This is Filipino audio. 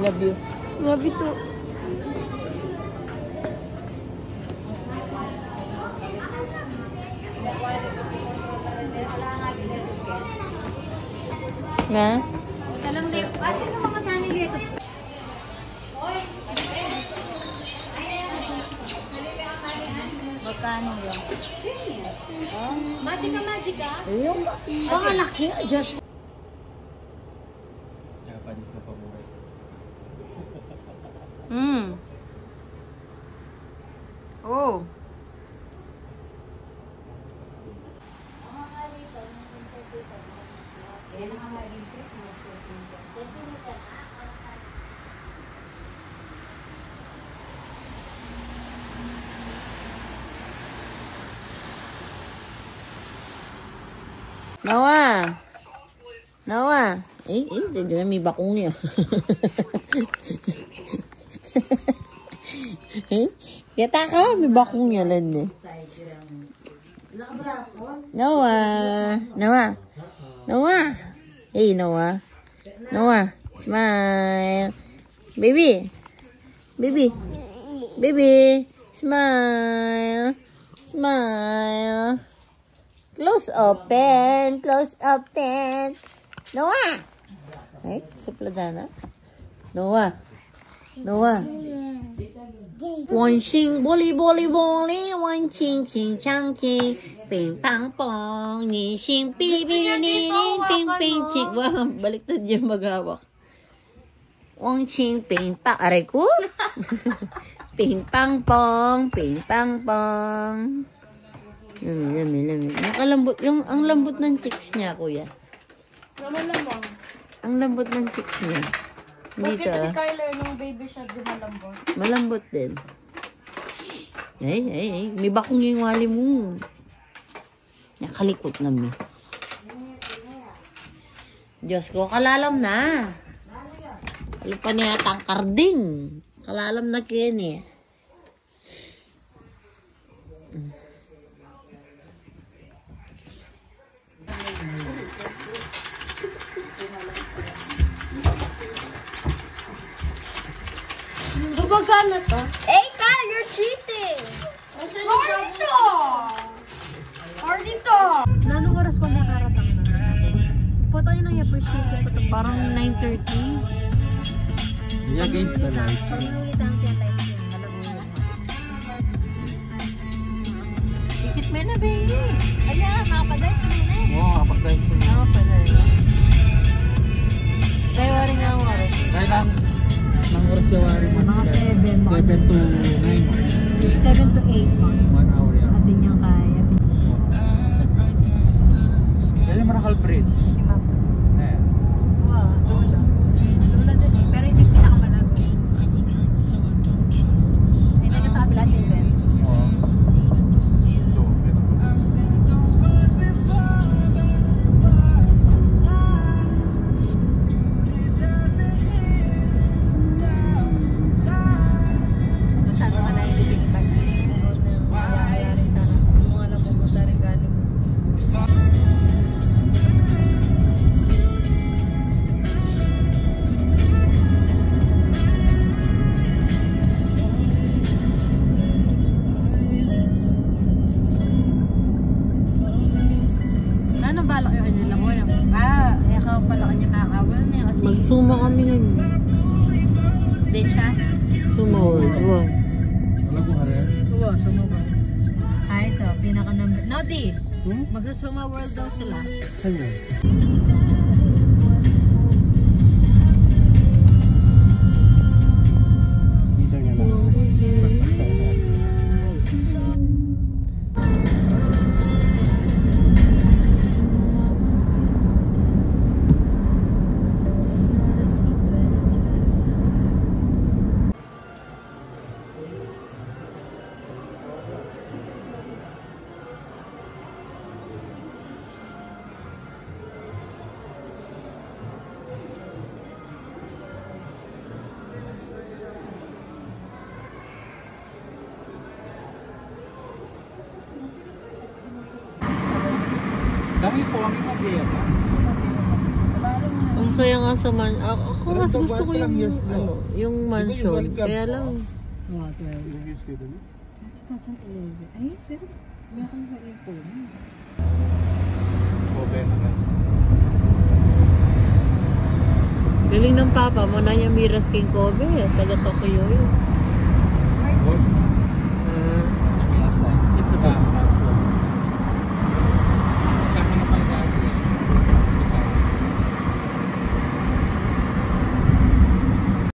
Love you. Love you too. Na? Talang leo. Kasi nung mga sani leo. Magkano yun? Magic ka? Yung mga laki. Just. Japanese na paborito. Oh. Nawa. Nawa. Diyan may bakong niya. Yata ka, may bakong niya lang eh. Nawa. Nawa. Nawa. Hey, Nawa. Nawa. Smile. Baby. Baby. Baby. Smile. Smile. Close open. Close open. Noah. Right? Supladana. Noah. Noah. One ching boli boli boli. One ching ching chang ching. Ping pang pong. Ni ching pili pili ni ping ping ching. Wah, baliktad yung maghawak. One ching ping pa. Aray ko. Ping pang pong. Ping pang pong. Lami. Nakalambot. Ang lambot ng chicks niya, kuya. Malambot. Ang lambot ng chicks niya. Bakit Dito. si Kyler nung baby siya di malambot? Malambot din. Ay. May bakong yung wali mo. Nakalikot namin. Diyos ko, kalalam na. Kalipa niya atang karding. Kalalam na kiyan eh. Gumagana to? Hey, Kyle, you're cheating! Hardito! Hardito! Nanong oras ko nakaratang na? Puto yun ang i-appreciate ko ito. Parang 9:30. Yeah, against the light. Pag nangulit ang siya light yun, malagunan. Dikit mo na, baby. Ayan, nakapadive mo na. Oo, kapag-dive ko na. Nakapadive. Kaya waring nga ang oras. Kaya lang, ng oras jawari mo. Mga 7 7 to 9. 7 to 8 months. 1 hour yan. Atin yung kaya. Kaya mo nakalbridge. Eh. Wow, dulo. Dulo din eh. Pero hindi pinakamalaki. Ay, nagkakabila din din. Oo. Masyado ka na yung libig pa. Kaya rin sana. Yung mga lamumunta rin galing. Ano balak yung kanila mo? Ikaw pala kanya kakawal niya kasi Magsuma kami ngayon. date siya. Suma world. Wow. Wala ko harin. Oo, Suma World. Ito, pinaka-number. Notice, Hmm? magsa-Suma World daw sila. Saan yun? Dito niya lang. Dami po kami mabiyaya pa. Kabalo mo na Ang saya nga sa ako mas gusto ko yung, yung mansion. Kaya lang, Ay, pero meron sa airport. Kobe naman. galing ng papa mo na yung Miras King Kobe. Taga Tokyo yun.